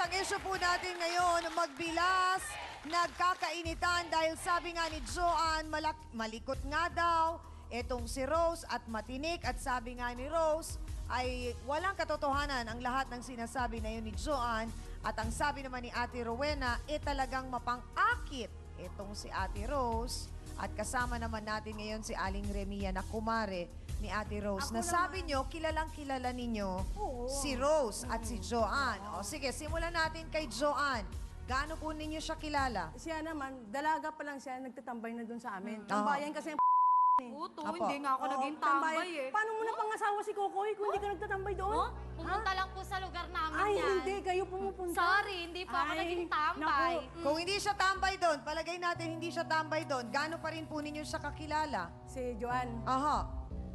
ang issue po natin ngayon, magbilas, nagkakainitan dahil sabi nga ni Joanne, malikot nga daw itong si Rose at matinik at sabi nga ni Rose ay walang katotohanan ang lahat ng sinasabi na yun ni Joanne at ang sabi naman ni Ate Rowena, talagang mapang-akit itong si Ate Rose at kasama naman natin ngayon si Aling Remia na kumare ni Ate Rose. Nasabi nyo, kilalang-kilala ninyo si Rose at si Joanne. O sige, simulan natin kay Joanne. Gaano po ninyo siya kilala? Siya naman, dalaga pa lang siya, nagtatambay na doon sa amin. Tambayan kasi yung Puto, Apo. hindi nga ako naging tambay eh. Paano mo na pangasawa si Kokoy kung hindi ka nagtatambay doon? Oh, pumunta lang po sa lugar namin Ay, yan. hindi. Kayo pumupunta. Sorry, hindi po ako Ay, naging tambay. naku. Kung hindi siya tambay doon, palagay natin hindi siya tambay doon, gaano pa rin po ninyo siya kakilala? Si Joanne, Aha,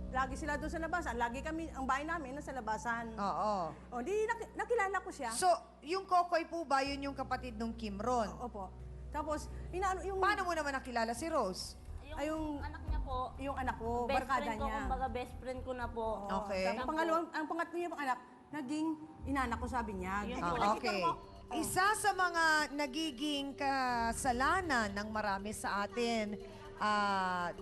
lagi sila doon sa labasan. Lagi kami, ang bahay namin, nasa labasan. oo. O, di nakilala ko siya. So, yung Kokoy po ba, yun yung kapatid ng Kim Ron? Opo. Tapos, inaano yung... Paano mo naman nakilala si Rose? Ay, yung anak niya po, yung anak ko, best barkada friend ko, niya. kumbaga best friend ko na po. Okay. Tapos, ang pangatlo niya pang anak, naging inanak ko, sabi niya. Yun Ay, po. Ah, okay. Isa sa mga nagiging kasalanan ng marami sa atin,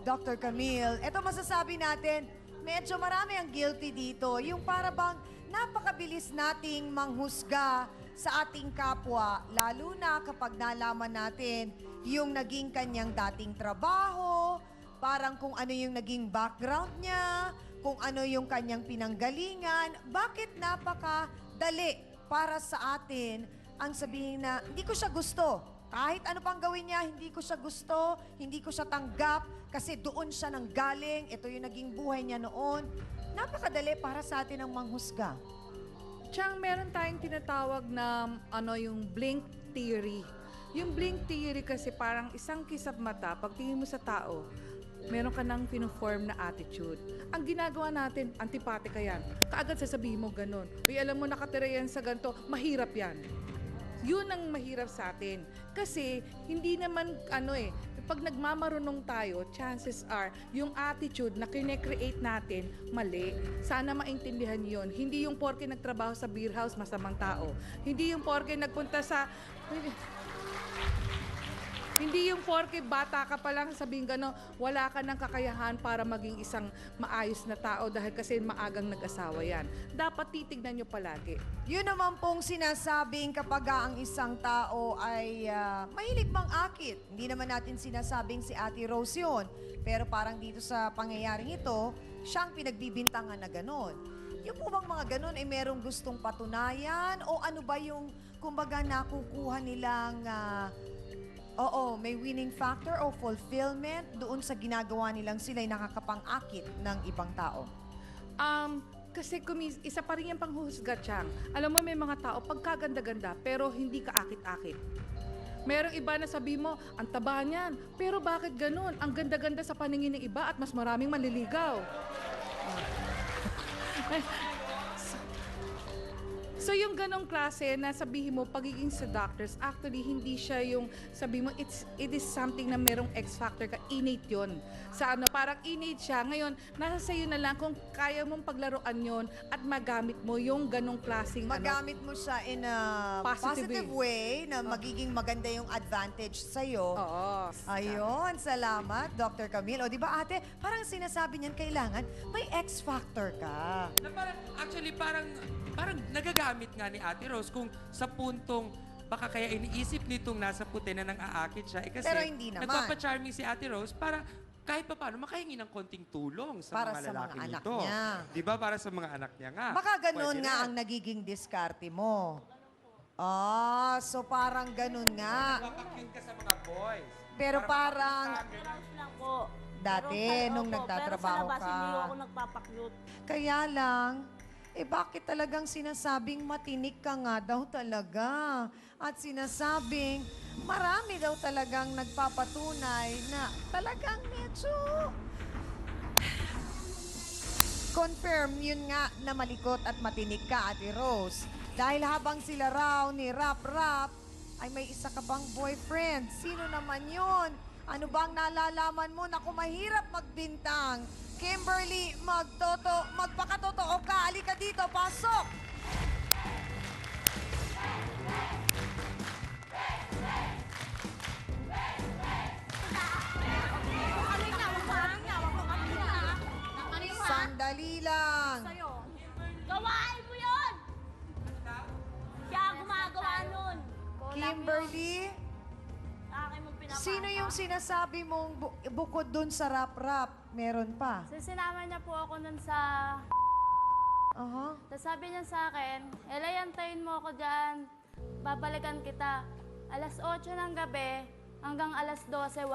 Dr. Camille, ito masasabi natin, medyo marami ang guilty dito. Yung para bang napakabilis nating manghusga sa ating kapwa, lalo na kapag nalaman natin yung naging kanyang dating trabaho, parang kung ano yung naging background niya, kung ano yung kanyang pinanggalingan, bakit napakadali para sa atin ang sabihin na hindi ko siya gusto. Kahit ano pang gawin niya, hindi ko siya gusto, hindi ko siya tanggap kasi doon siya nanggaling, ito yung naging buhay niya noon. Napakadali para sa atin ang manghusga. Tsang meron tayong tinatawag na yung blink theory. Yung blink theory kasi parang isang kisap mata, pagtingin mo sa tao, meron ka ng pino-form na attitude. Ang ginagawa natin, antipatika yan. Kaagad sasabihin mo ganun. Uy, alam mo, nakatira yan sa ganito, mahirap yan. Yun ang mahirap sa atin. Kasi, hindi naman, pag nagmamarunong tayo, chances are, yung attitude na kine-create natin, mali. Sana maintindihan yun. Hindi yung porke nagtrabaho sa beer house, masamang tao. Hindi yung porke nagpunta sa... Hindi yung porke bata ka pa lang sabihin gano'n, wala ka ng kakayahan para maging isang maayos na tao dahil kasi maagang nag-asawa yan. Dapat titignan nyo palagi. Yun naman pong sinasabing kapag ang isang tao ay mahilig mang-akit. Hindi naman natin sinasabing si Ate Rose yun. Pero parang dito sa pangyayaring ito, siyang pinagbibintangan na gano'n. Yung po bang mga gano'n ay merong gustong patunayan? O ano ba yung, kumbaga, nakukuha nilang... may winning factor o fulfillment doon sa ginagawa nilang sila'y nakakapang-akit ng ibang tao? Kasi isa pa rin yung panghuhusga, Chang. Alam mo, may mga tao, pagkaganda-ganda, pero hindi ka akit-akit. Merong iba na sabi mo, ang taba niyan. Pero bakit ganun? Ang ganda-ganda sa paningin ng iba at mas maraming maliligaw. So yung ganong klase na sabihin mo, pagiging seductors, actually hindi siya yung sabi mo, it is something na merong X factor ka, innate yun. Sa parang innate siya. Ngayon, nasa sayo na lang kung kaya mong paglaruan yon at magamit mo yung ganong klaseng Magamit mo siya in a positive way na magiging maganda yung advantage sa'yo. Oo. Ayun, salamat, Dr. Camille. O, di ba ate, parang sinasabi niyan kailangan may X factor ka. Na parang nagagamit nga ni Ate Rose kung sa puntong baka kaya iniisip nitong nasa puti na nang aakit siya. Kasi Pero hindi naman. nagpapa-charming si Ate Rose para kahit pa paano makahingi ng konting tulong sa Para mga sa lalaki mga anak nito. niya. Di ba? Para sa mga anak niya nga. Baka ganun Pwede nga rin. ang nagiging diskarte mo. So parang ganun nga. Nagpapakyut ka sa mga boys. Pero parang Rose lang po. dati, nung nagtatrabaho pero sa labas, ka. hindi ako nagpapakyut. Kaya lang, bakit talagang sinasabing matinik ka nga daw talaga? At sinasabing marami daw talagang nagpapatunay na talagang medyo confirm yun nga na malikot at matinik ka, Ate Rose. Dahil habang sila raw ni Rap ay may isa ka bang boyfriend. Sino naman yun? Ano bang nalalaman mo? Naku, mahirap magbintang. Kimberly, magpakatotoo ka. Halika dito, pasok! Sandali lang. Sa'yo. Gawain mo yun! Siya gumagawa nun. Kimberly, Sa akin mo pinapasa. sino yung sinasabi mong bukod dun sa rap-rap? Meron pa. So, sinama niya po ako nun sa... Aha. Tapos sabi niya sa akin, Elay, antayin mo ako dyan. Babalikan kita. Alas 8 ng gabi, hanggang alas 12,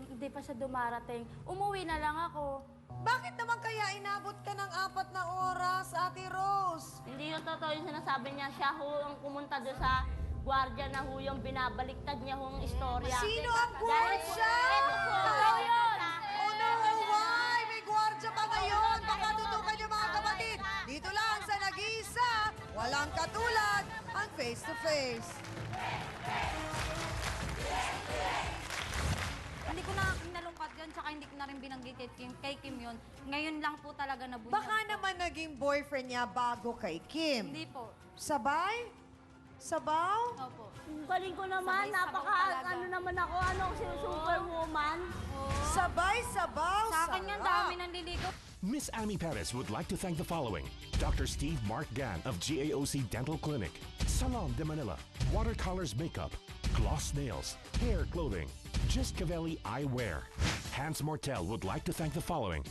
hindi pa siya dumarating. Umuwi na lang ako. Bakit naman kaya inabot ka ng 4 na oras, Ate Rose? Hindi yung totoo yung sinasabi niya. Siya ho ang pumunta doon sa gwardiya na ho yung binabaliktad niya ho ang istorya. Sino ang gwardiya? Ito po. Ikaw yun! Oh no, why? May gwardiya pa ngayon. Baka tutukan niyo mga kapatid. Dito lang sa nag-iisa, walang katulad, ang face-to-face. Hindi ko na kinalungkat yun, tsaka hindi ko na rin binanggit kay Kim yun. Ngayon lang po talaga nabunyag Baka ko. naman naging boyfriend niya bago kay Kim. Hindi po. Sabay? Sabaw? Opo. Galing ko naman. Sabay-sabaw Napaka, talaga. ano naman ako, superwoman. Sabay, sabaw, Sa akin yan, sarap. dami nang liligaw. Miss Amy Perez would like to thank the following: Dr. Steve Mark Gan of GAOC Dental Clinic, Salon de Manila, Watercolors Makeup, Gloss Nails, Hair Clothing, Just Cavelli Eyewear. Hans Mortel would like to thank the following: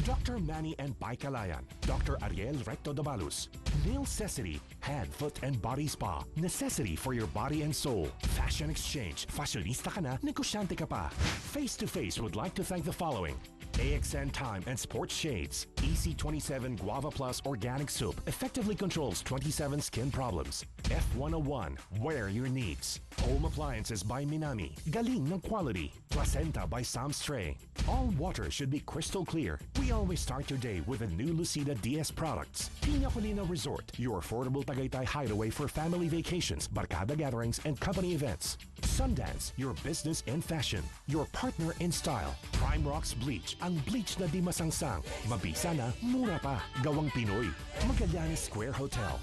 Dr. Manny and Baikalayan, Dr. Ariel Recto Dabalus, Nail Necessity, Head, Foot and Body Spa, necessity for your body and soul. Fashion Exchange, fashionista ka na, negosyante ka pa. Face to Face would like to thank the following: AXN Time and Sports Shades, EC27 Guava Plus Organic Soup effectively controls 27 skin problems. F101, wear your needs. Home Appliances by Minami, galing ng quality. Placenta by Sam's Tray. All water should be crystal clear. We always start your day with the new Lucida DS products. Pina Colina Resort, your affordable Tagaytay hideaway for family vacations, barkada gatherings, and company events. Sundance, your business in fashion. Your partner in style. Prime Rocks Bleach, ang bleach na di masangsang. Mabisa na, mura pa. Gawang Pinoy. Magallanes Square Hotel.